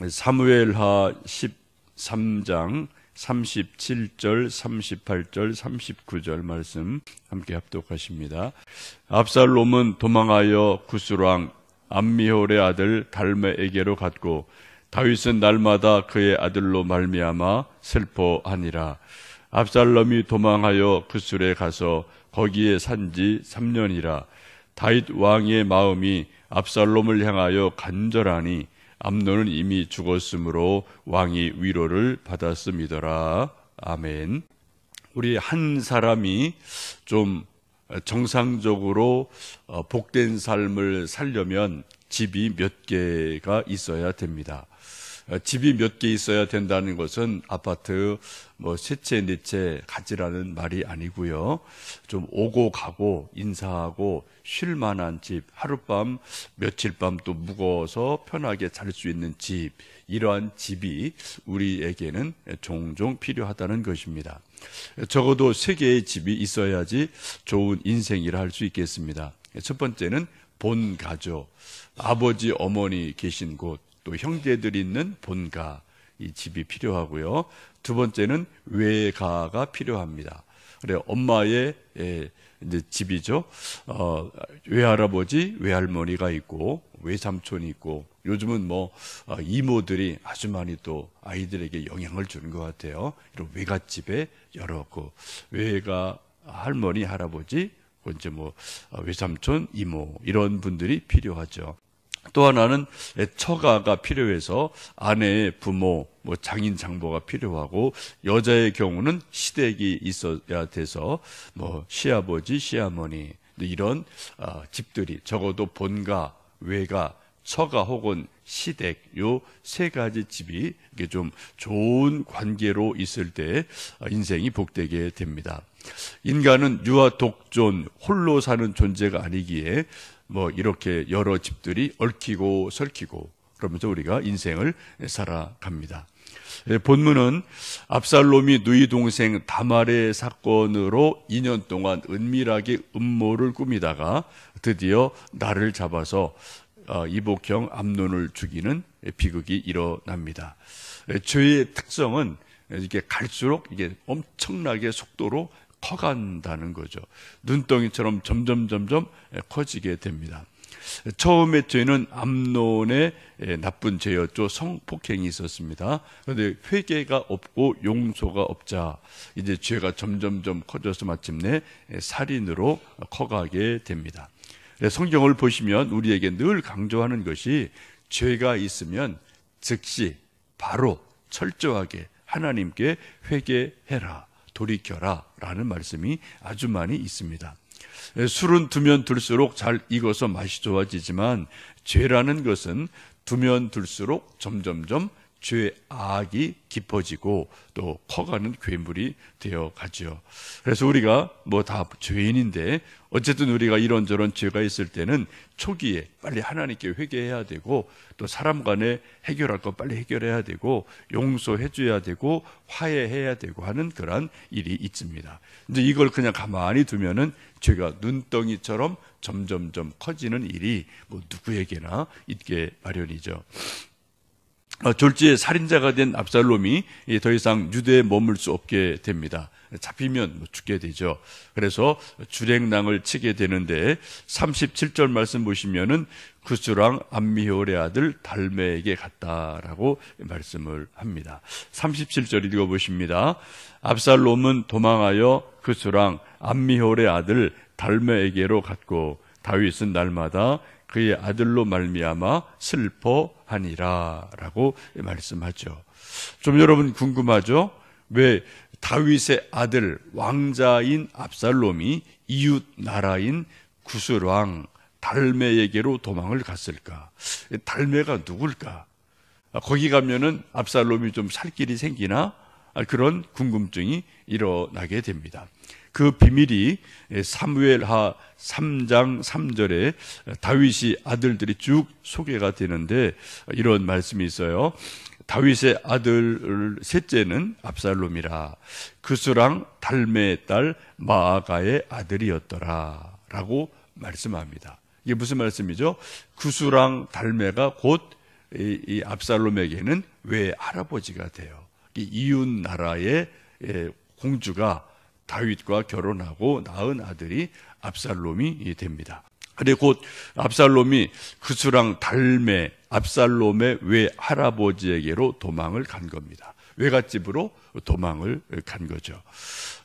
사무엘하 13장 37절, 38절, 39절 말씀 함께 합독하십니다. 압살롬은 도망하여 구스왕 암미홀의 아들 달메에게로 갔고 다윗은 날마다 그의 아들로 말미암아 슬퍼하니라. 압살롬이 도망하여 구술에 가서 거기에 산지 3년이라. 다윗 왕의 마음이 압살롬을 향하여 간절하니 암논은 이미 죽었으므로 왕이 위로를 받았음이더라. 아멘. 우리 한 사람이 좀 정상적으로 복된 삶을 살려면 집이 몇 개가 있어야 됩니다. 집이 몇 개 있어야 된다는 것은 아파트 세 채, 네 채 가지라는 말이 아니고요. 좀 오고 가고 인사하고 쉴 만한 집, 하룻밤, 며칠 밤 또 묵어서 편하게 잘 수 있는 집, 이러한 집이 우리에게는 종종 필요하다는 것입니다. 적어도 3개의 집이 있어야지 좋은 인생이라 할 수 있겠습니다. 첫 번째는 본가죠. 아버지, 어머니 계신 곳, 또 형제들이 있는 본가, 이 집이 필요하고요. 두 번째는 외가가 필요합니다. 그래, 엄마의 이제 집이죠. 외할아버지, 외할머니가 있고 외삼촌이 있고, 요즘은 이모들이 아주 많이 또 아이들에게 영향을 주는 것 같아요. 이런 외갓집에 여러 외가 할머니, 할아버지, 이제 외삼촌, 이모, 이런 분들이 필요하죠. 또 하나는 처가가 필요해서 아내의 부모, 장인, 장모가 필요하고, 여자의 경우는 시댁이 있어야 돼서 시아버지, 시어머니, 이런 집들이 적어도 본가, 외가, 처가 혹은 시댁, 요 3가지 집이 이게 좀 좋은 관계로 있을 때 인생이 복되게 됩니다. 인간은 유아 독존, 홀로 사는 존재가 아니기에 이렇게 여러 집들이 얽히고 설키고 그러면서 우리가 인생을 살아갑니다. 본문은 압살롬이 누이 동생 다말의 사건으로 2년 동안 은밀하게 음모를 꾸미다가 드디어 날을 잡아서 이복형 암논을 죽이는 비극이 일어납니다. 죄의 특성은 이게 갈수록 이게 엄청나게 속도로 커간다는 거죠. 눈덩이처럼 점점 커지게 됩니다. 처음의 죄는 암논의 나쁜 죄였죠. 성폭행이 있었습니다. 그런데 회개가 없고 용서가 없자 이제 죄가 점점 커져서 마침내 살인으로 커가게 됩니다. 성경을 보시면 우리에게 늘 강조하는 것이 죄가 있으면 즉시 바로 철저하게 하나님께 회개해라, 돌이켜라 라는 말씀이 아주 많이 있습니다. 술은 두면 둘수록 잘 익어서 맛이 좋아지지만 죄라는 것은 두면 둘수록 점점점 죄의 악이 깊어지고 또 커가는 괴물이 되어 가죠. 그래서 우리가 다 죄인인데 어쨌든 우리가 이런저런 죄가 있을 때는 초기에 빨리 하나님께 회개해야 되고, 또 사람 간에 해결할 거 빨리 해결해야 되고, 용서해 줘야 되고, 화해해야 되고 하는 그런 일이 있습니다. 근데 이걸 그냥 가만히 두면은 죄가 눈덩이처럼 점점점 커지는 일이 누구에게나 있게 마련이죠. 졸지에 살인자가 된 압살롬이 더 이상 유대에 머물 수 없게 됩니다. 잡히면 죽게 되죠. 그래서 주랭랑을 치게 되는데 37절 말씀 보시면은 구스랑 암미홀의 아들 달메에게 갔다라고 말씀을 합니다. 37절 읽어보십니다. 압살롬은 도망하여 구스랑 암미홀의 아들 달메에게로 갔고 다윗은 날마다 그의 아들로 말미암아 슬퍼하니라 라고 말씀하죠. 좀 여러분 궁금하죠? 왜 다윗의 아들 왕자인 압살롬이 이웃 나라인 구슬왕 달메에게로 도망을 갔을까? 달메가 누굴까? 거기 가면은 압살롬이 좀 살 길이 생기나? 그런 궁금증이 일어나게 됩니다. 그 비밀이 사무엘하 3장 3절에 다윗이 아들들이 쭉 소개가 되는데 이런 말씀이 있어요. 다윗의 아들 셋째는 압살롬이라 그스랑 달메의 딸 마아가의 아들이었더라 라고 말씀합니다. 이게 무슨 말씀이죠? 그스랑 달메가 곧 이 압살롬에게는 외할아버지가 돼요. 이 이웃 나라의 공주가 다윗과 결혼하고 낳은 아들이 압살롬이 됩니다. 그리고 곧 압살롬이 그수랑 달매 압살롬의 외할아버지에게로 도망을 간 겁니다. 외갓집으로 도망을 간 거죠.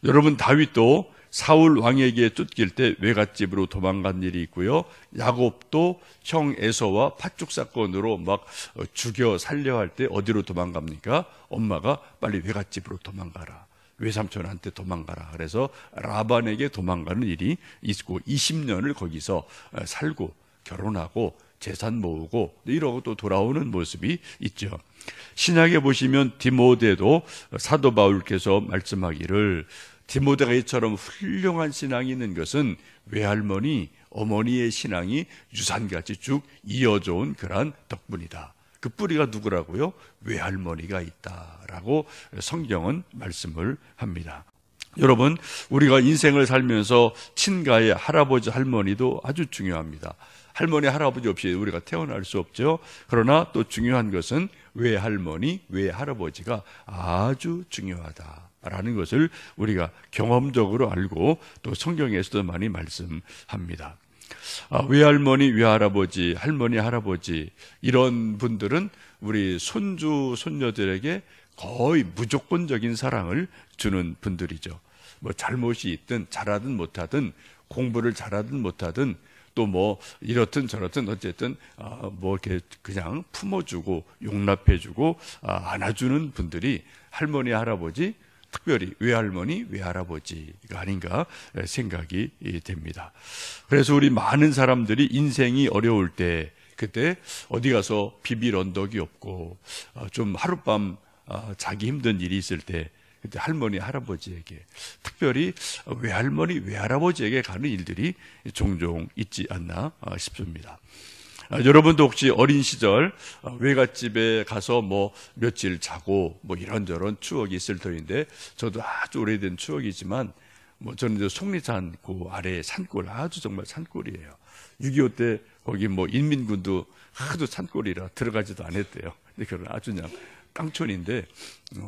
여러분, 다윗도 사울 왕에게 쫓길 때 외갓집으로 도망간 일이 있고요. 야곱도 형 에서와 팥죽 사건으로 막 죽여 살려 할 때 어디로 도망갑니까? 엄마가 빨리 외갓집으로 도망가라, 외삼촌한테 도망가라. 그래서 라반에게 도망가는 일이 있고 20년을 거기서 살고 결혼하고 재산 모으고 이러고 또 돌아오는 모습이 있죠. 신약에 보시면 디모데도 사도 바울께서 말씀하기를 디모데가 이처럼 훌륭한 신앙이 있는 것은 외할머니, 어머니의 신앙이 유산같이 쭉 이어져 온 그러한 덕분이다. 그 뿌리가 누구라고요? 외할머니가 있다라고 성경은 말씀을 합니다. 여러분, 우리가 인생을 살면서 친가의 할아버지, 할머니도 아주 중요합니다. 할머니, 할아버지 없이 우리가 태어날 수 없죠. 그러나 또 중요한 것은 외할머니, 외할아버지가 아주 중요하다라는 것을 우리가 경험적으로 알고 또 성경에서도 많이 말씀합니다. 외할머니, 외할아버지, 할머니, 할아버지 이런 분들은 우리 손주, 손녀들에게 거의 무조건적인 사랑을 주는 분들이죠. 뭐 잘못이 있든 잘하든 못하든 공부를 잘하든 못하든 또 뭐 이렇든 저렇든 어쨌든 뭐 이렇게 그냥 품어주고 용납해주고 안아주는 분들이 할머니, 할아버지, 특별히 외할머니, 외할아버지가 아닌가 생각이 됩니다. 그래서 우리 많은 사람들이 인생이 어려울 때 그때 어디 가서 비빌 언덕이 없고 좀 하룻밤 자기 힘든 일이 있을 때 그때 할머니, 할아버지에게 특별히 외할머니, 외할아버지에게 가는 일들이 종종 있지 않나 싶습니다. 여러분도 혹시 어린 시절 외갓집에 가서 뭐 며칠 자고 뭐 이런저런 추억이 있을 터인데 저도 아주 오래된 추억이지만 뭐 저는 이제 속리산 그 아래 산골 아주 정말 산골이에요. 6.25 때 거기 뭐 인민군도 하도 산골이라 들어가지도 않았대요. 근데 그런 아주 그냥 깡촌인데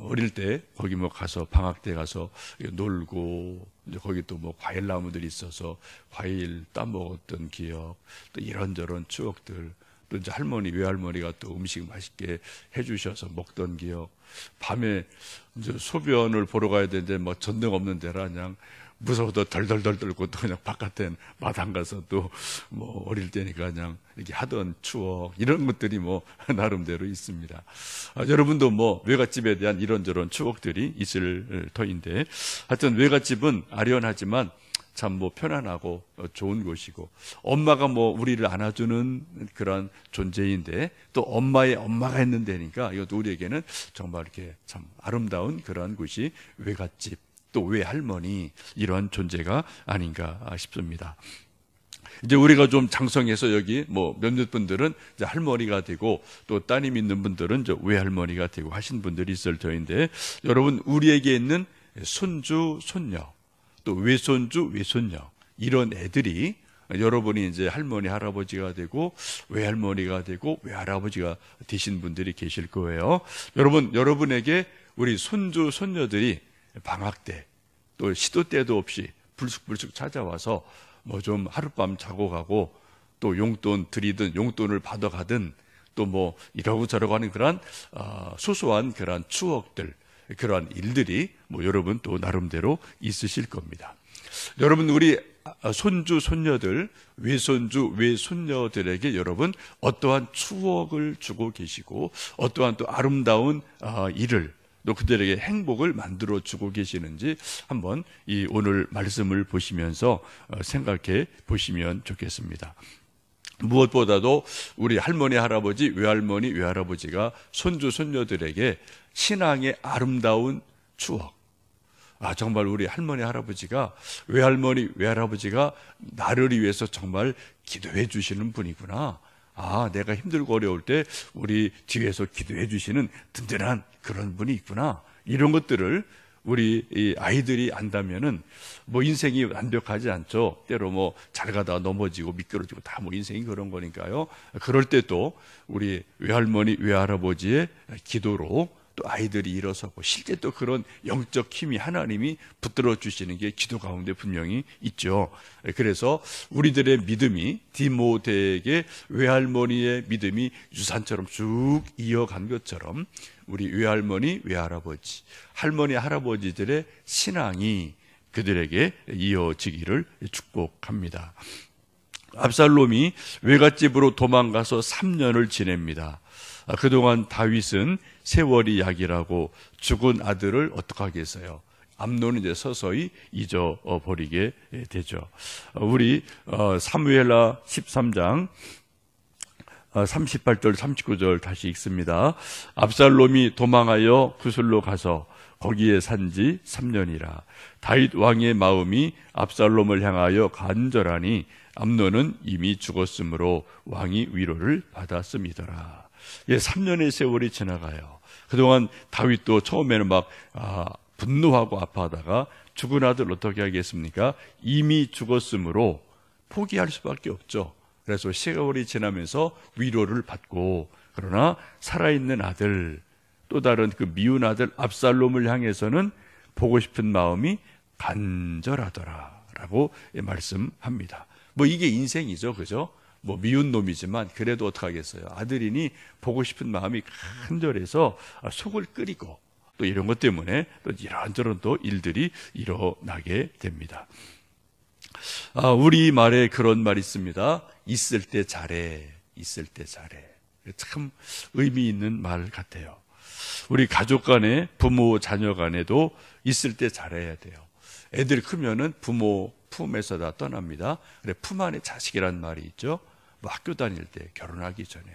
어릴 때 거기 뭐 가서 방학 때 가서 놀고 이제 거기 또 뭐 과일 나무들이 있어서 과일 따먹었던 기억 또 이런저런 추억들 또 이제 할머니 외할머니가 또 음식 맛있게 해주셔서 먹던 기억 밤에 이제 소변을 보러 가야 되는데 뭐 전등 없는 데라 그냥 무서워도 덜덜덜 떨고 또 그냥 바깥에 마당 가서 또 뭐 어릴 때니까 그냥 이렇게 하던 추억 이런 것들이 뭐 나름대로 있습니다. 여러분도 뭐 외갓집에 대한 이런저런 추억들이 있을 터인데 하여튼 외갓집은 아련하지만 참 뭐 편안하고 좋은 곳이고 엄마가 뭐 우리를 안아주는 그런 존재인데 또 엄마의 엄마가 있는 데니까 이것도 우리에게는 정말 이렇게 참 아름다운 그런 곳이 외갓집 또 외할머니 이런 존재가 아닌가 싶습니다. 이제 우리가 좀 장성해서 여기 뭐 몇몇 분들은 이제 할머니가 되고 또 따님 있는 분들은 이제 외할머니가 되고 하신 분들이 있을 터인데 여러분 우리에게 있는 손주, 손녀 또 외손주, 외손녀 이런 애들이 여러분이 이제 할머니, 할아버지가 되고 외할머니가 되고 외할아버지가 되신 분들이 계실 거예요. 여러분에게 우리 손주, 손녀들이 방학 때 또 시도 때도 없이 불쑥불쑥 찾아와서 뭐 좀 하룻밤 자고 가고 또 용돈 드리든 용돈을 받아가든 또 뭐 이러고 저러고 하는 그런 소소한 그런 추억들 그러한 일들이 뭐 여러분 또 나름대로 있으실 겁니다. 여러분 우리 손주 손녀들 외손주 외손녀들에게 여러분 어떠한 추억을 주고 계시고 어떠한 또 아름다운 일을 또 그들에게 행복을 만들어 주고 계시는지 한번 이 오늘 말씀을 보시면서 생각해 보시면 좋겠습니다. 무엇보다도 우리 할머니, 할아버지, 외할머니, 외할아버지가 손주, 손녀들에게 신앙의 아름다운 추억. 정말 우리 할머니, 할아버지가 외할머니, 외할아버지가 나를 위해서 정말 기도해 주시는 분이구나. 내가 힘들고 어려울 때 우리 뒤에서 기도해 주시는 든든한 그런 분이 있구나. 이런 것들을 우리 이 아이들이 안다면은 뭐 인생이 완벽하지 않죠. 때로 뭐 잘 가다가 넘어지고 미끄러지고 다 뭐 인생이 그런 거니까요. 그럴 때 또 우리 외할머니, 외할아버지의 기도로 또 아이들이 일어서고, 실제 또 그런 영적 힘이 하나님이 붙들어 주시는 게 기도 가운데 분명히 있죠. 그래서 우리들의 믿음이 디모데에게 외할머니의 믿음이 유산처럼 쭉 이어간 것처럼 우리 외할머니, 외할아버지, 할머니, 할아버지들의 신앙이 그들에게 이어지기를 축복합니다. 압살롬이 외갓집으로 도망가서 3년을 지냅니다. 그동안 다윗은 세월이 약이라고 죽은 아들을 어떻게 하겠어요? 암논은 이제 서서히 잊어버리게 되죠. 우리 사무엘하 13장 38절 39절 다시 읽습니다. 압살롬이 도망하여 구슬로 가서 거기에 산지 3년이라. 다윗 왕의 마음이 압살롬을 향하여 간절하니 암논은 이미 죽었으므로 왕이 위로를 받았음이더라. 3년의 세월이 지나가요. 그동안 다윗도 처음에는 막 분노하고 아파하다가 죽은 아들 어떻게 하겠습니까? 이미 죽었으므로 포기할 수밖에 없죠. 그래서 세월이 지나면서 위로를 받고, 그러나 살아있는 아들, 또 다른 그 미운 아들 압살롬을 향해서는 보고 싶은 마음이 간절하더라라고 말씀합니다. 뭐 이게 인생이죠, 그죠? 뭐 미운 놈이지만 그래도 어떡하겠어요. 아들이니 보고 싶은 마음이 간절해서 속을 끓이고, 또 이런 것 때문에 또 이런저런 또 일들이 일어나게 됩니다. 우리 말에 그런 말이 있습니다. 있을 때 잘해, 있을 때 잘해. 참 의미 있는 말 같아요. 우리 가족 간에, 부모 자녀 간에도 있을 때 잘해야 돼요. 애들 크면은 부모 품에서 다 떠납니다. 그래, 품 안의 자식이란 말이 있죠. 뭐 학교 다닐 때, 결혼하기 전에,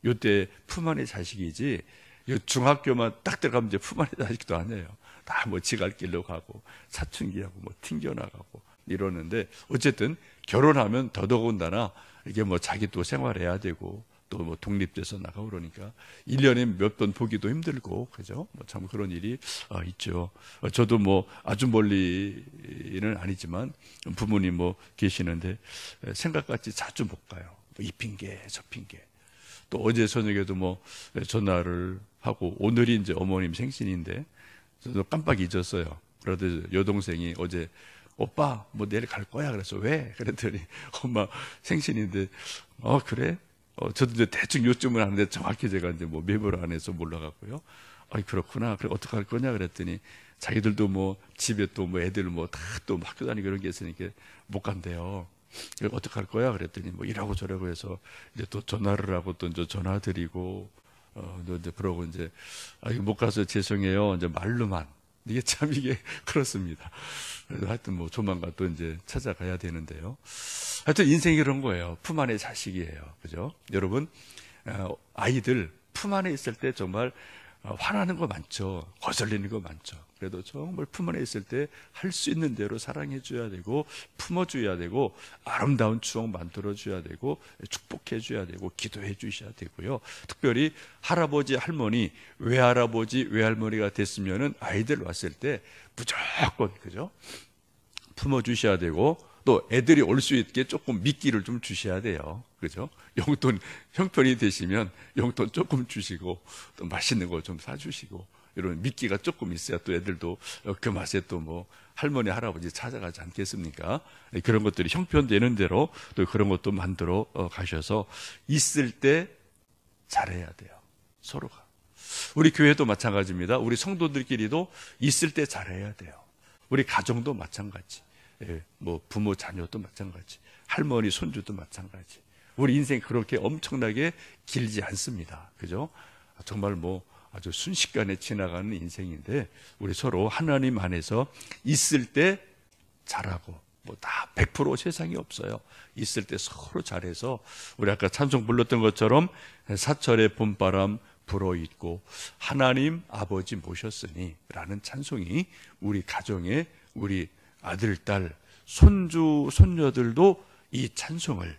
요때 품 안의 자식이지, 중학교만 딱 들어가면 이제 품 안의 자식도 아니에요. 다 뭐 지갈길로 가고 사춘기하고 뭐 튕겨나가고 이러는데, 어쨌든 결혼하면 더더군다나 이게 뭐 자기 또 생활해야 되고 또 뭐 독립돼서 나가고 그러니까 1년에 몇 번 보기도 힘들고, 그죠? 뭐 참 그런 일이 있죠. 저도 뭐 아주 멀리는 아니지만 부모님 뭐 계시는데 생각같이 자주 못 가요. 이 핑계 저 핑계. 또 어제 저녁에도 뭐 전화를 하고, 오늘이 이제 어머님 생신인데 저도 깜빡 잊었어요. 그러더니 여동생이 어제 오빠 뭐 내일 갈 거야. 그래서 왜? 그랬더니 엄마 생신인데 그래? 저도 이제 대충 요쯤은 하는데 정확히 제가 이제 뭐 매물 안에서 몰라갖고요. 그렇구나. 그래 어떻게 할 거냐 그랬더니 자기들도 뭐 집에 또 뭐 애들 뭐 다 또 학교 다니고 이런 게 있으니까 못 간대요. 어떻게 할 거야 그랬더니 뭐 이러고 저러고 해서 이제 또 전화를 하고 또 이제 전화 드리고 이제 그러고 이제 못 가서 죄송해요. 이제 말로만. 이게 참 이게 그렇습니다. 그래서 하여튼 뭐 조만간 또 이제 찾아가야 되는데요. 하여튼 인생이 그런 거예요. 품 안의 자식이에요. 그죠? 여러분, 아이들 품 안에 있을 때 정말 화나는 거 많죠. 거슬리는 거 많죠. 그래도 정말 품 안에 있을 때 할 수 있는 대로 사랑해줘야 되고, 품어줘야 되고, 아름다운 추억 만들어줘야 되고, 축복해줘야 되고, 기도해 주셔야 되고요. 특별히 할아버지, 할머니, 외할아버지, 외할머니가 됐으면은 아이들 왔을 때 무조건, 그죠? 품어주셔야 되고, 또 애들이 올 수 있게 조금 미끼를 좀 주셔야 돼요. 그죠? 용돈, 형편이 되시면 용돈 조금 주시고, 또 맛있는 거 좀 사주시고, 이런 미끼가 조금 있어야 또 애들도 그 맛에 또 뭐 할머니, 할아버지 찾아가지 않겠습니까? 그런 것들이 형편되는 대로 또 그런 것도 만들어 가셔서 있을 때 잘해야 돼요. 서로가. 우리 교회도 마찬가지입니다. 우리 성도들끼리도 있을 때 잘해야 돼요. 우리 가정도 마찬가지. 뭐 부모 자녀도 마찬가지, 할머니 손주도 마찬가지. 우리 인생 그렇게 엄청나게 길지 않습니다. 그죠? 정말 뭐 아주 순식간에 지나가는 인생인데, 우리 서로 하나님 안에서 있을 때 잘하고, 뭐 다 100% 세상에 없어요. 있을 때 서로 잘해서, 우리 아까 찬송 불렀던 것처럼 사철의 봄바람 불어있고 하나님 아버지 모셨으니 라는 찬송이 우리 가정에, 우리 아들, 딸, 손주, 손녀들도 이 찬송을,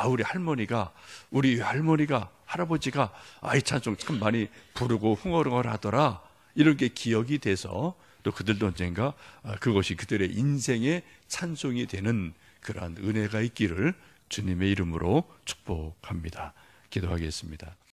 우리 할머니가, 우리 할머니가, 할아버지가 이 찬송 참 많이 부르고 흥얼흥얼 하더라, 이런 게 기억이 돼서 또 그들도 언젠가 그것이 그들의 인생의 찬송이 되는 그러한 은혜가 있기를 주님의 이름으로 축복합니다. 기도하겠습니다.